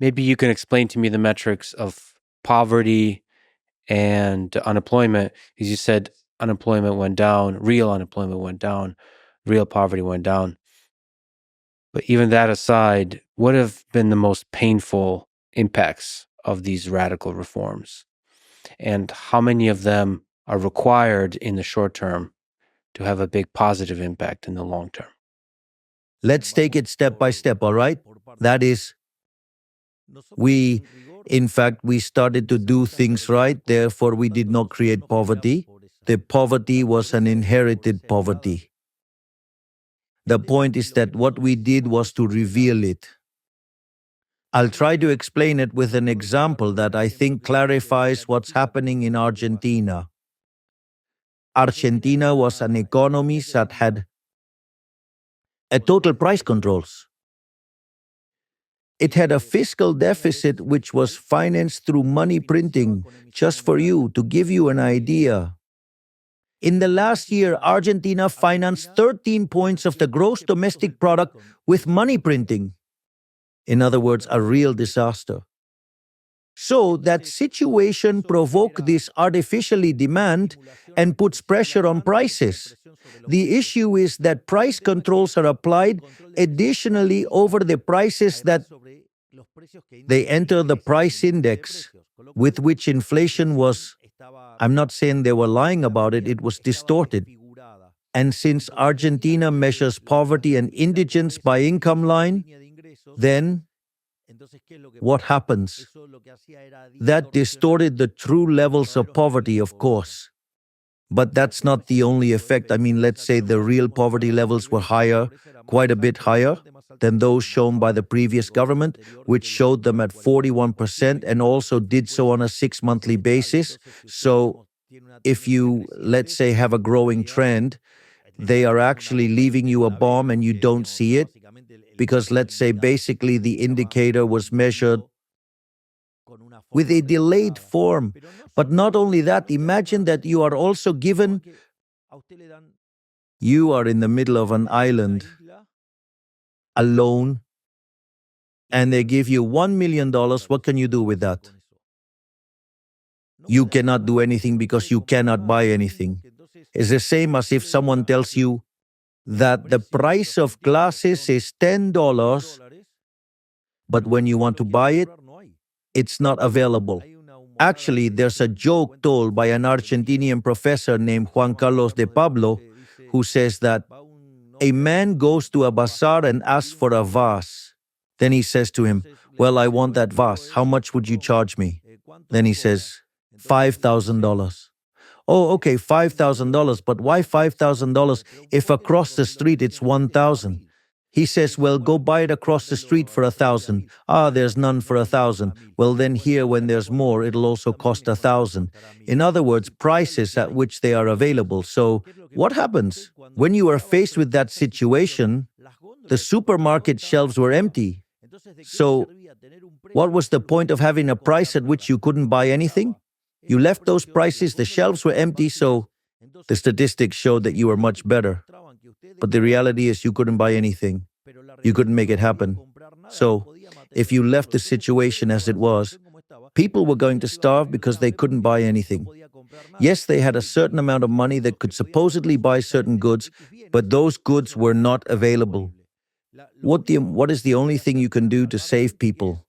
Maybe you can explain to me the metrics of poverty and unemployment, because you said unemployment went down, real unemployment went down, real poverty went down. But even that aside, what have been the most painful impacts of these radical reforms? And how many of them are required in the short term to have a big positive impact in the long term? Let's take it step by step, all right? That is, in fact, we started to do things right, therefore we did not create poverty. The poverty was an inherited poverty. The point is that what we did was to reveal it. I'll try to explain it with an example that I think clarifies what's happening in Argentina. Argentina was an economy that had a total price controls. It had a fiscal deficit which was financed through money printing. Just for you, to give you an idea, in the last year, Argentina financed 13 points of the gross domestic product with money printing. In other words, a real disaster. So that situation provoked this artificially demand and puts pressure on prices. The issue is that price controls are applied additionally over the prices that they enter the price index with which inflation was, I'm not saying they were lying about it, it was distorted. And since Argentina measures poverty and indigence by income line, then what happens? That distorted the true levels of poverty, of course. But that's not the only effect. I mean, let's say the real poverty levels were higher, quite a bit higher than those shown by the previous government, which showed them at 41% and also did so on a 6-monthly basis. So if you, let's say, have a growing trend, they are actually leaving you a bomb and you don't see it. Because let's say basically the indicator was measured with a delayed form. But not only that, imagine that you are also given, you are in the middle of an island, alone, and they give you $1 million. What can you do with that? You cannot do anything because you cannot buy anything. It's the same as if someone tells you that the price of glasses is $10, but when you want to buy it, it's not available. Actually, there's a joke told by an Argentinian professor named Juan Carlos de Pablo, who says that a man goes to a bazaar and asks for a vase. Then he says to him, "Well, I want that vase. How much would you charge me?" Then he says, $5,000. Oh, okay, $5,000, but why $5,000 if across the street it's 1,000? He says, well, go buy it across the street for 1,000. Ah, there's none for 1,000. Well, then here when there's more, it'll also cost 1,000. In other words, prices at which they are available. So what happens? When you are faced with that situation, the supermarket shelves were empty. So what was the point of having a price at which you couldn't buy anything? You left those prices, the shelves were empty, so the statistics showed that you were much better. But the reality is you couldn't buy anything. You couldn't make it happen. So if you left the situation as it was, people were going to starve because they couldn't buy anything. Yes, they had a certain amount of money that could supposedly buy certain goods, but those goods were not available. What is the only thing you can do to save people?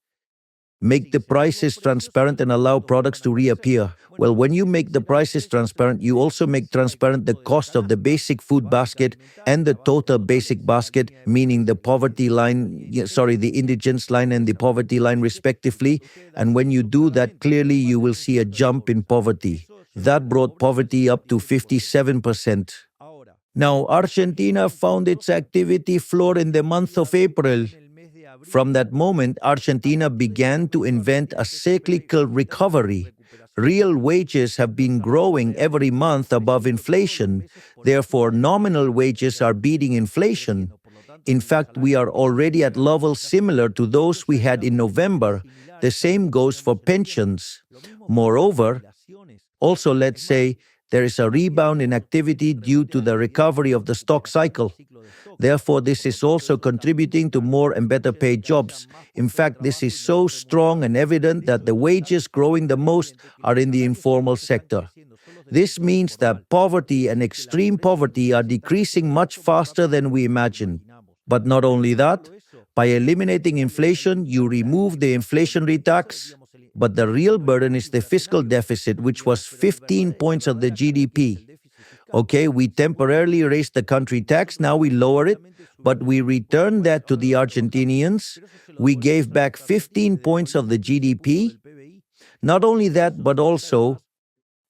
Make the prices transparent and allow products to reappear. Well, when you make the prices transparent, you also make transparent the cost of the basic food basket and the total basic basket, meaning the poverty line, the indigence line and the poverty line respectively. And when you do that, clearly you will see a jump in poverty. That brought poverty up to 57%. Now, Argentina found its activity floor in the month of April. From that moment, Argentina began to invent a cyclical recovery. Real wages have been growing every month above inflation. Therefore, nominal wages are beating inflation. In fact, we are already at levels similar to those we had in November. The same goes for pensions. Moreover, also let's say there is a rebound in activity due to the recovery of the stock cycle. Therefore, this is also contributing to more and better paid jobs. In fact, this is so strong and evident that the wages growing the most are in the informal sector. This means that poverty and extreme poverty are decreasing much faster than we imagined. But not only that, by eliminating inflation, you remove the inflationary tax, but the real burden is the fiscal deficit, which was 15 points of the GDP. Okay, we temporarily raised the country tax, now we lower it, but we return that to the Argentinians. We gave back 15 points of the GDP. Not only that, but also,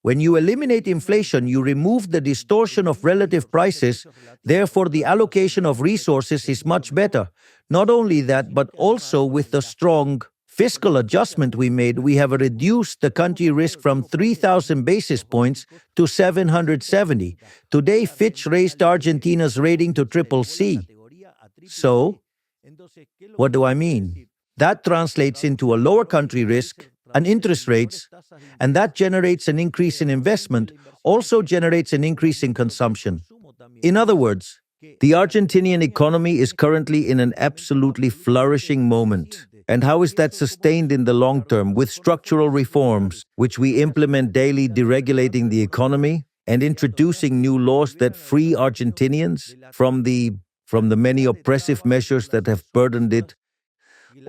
when you eliminate inflation, you remove the distortion of relative prices, therefore the allocation of resources is much better. Not only that, but also with the strong fiscal adjustment we made, we have reduced the country risk from 3,000 basis points to 770. Today, Fitch raised Argentina's rating to CCC. So, what do I mean? That translates into a lower country risk, and interest rates, and that generates an increase in investment, also generates an increase in consumption. In other words, the Argentinian economy is currently in an absolutely flourishing moment. And how is that sustained in the long term? With structural reforms, which we implement daily, deregulating the economy and introducing new laws that free Argentinians from the many oppressive measures that have burdened it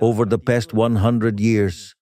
over the past 100 years.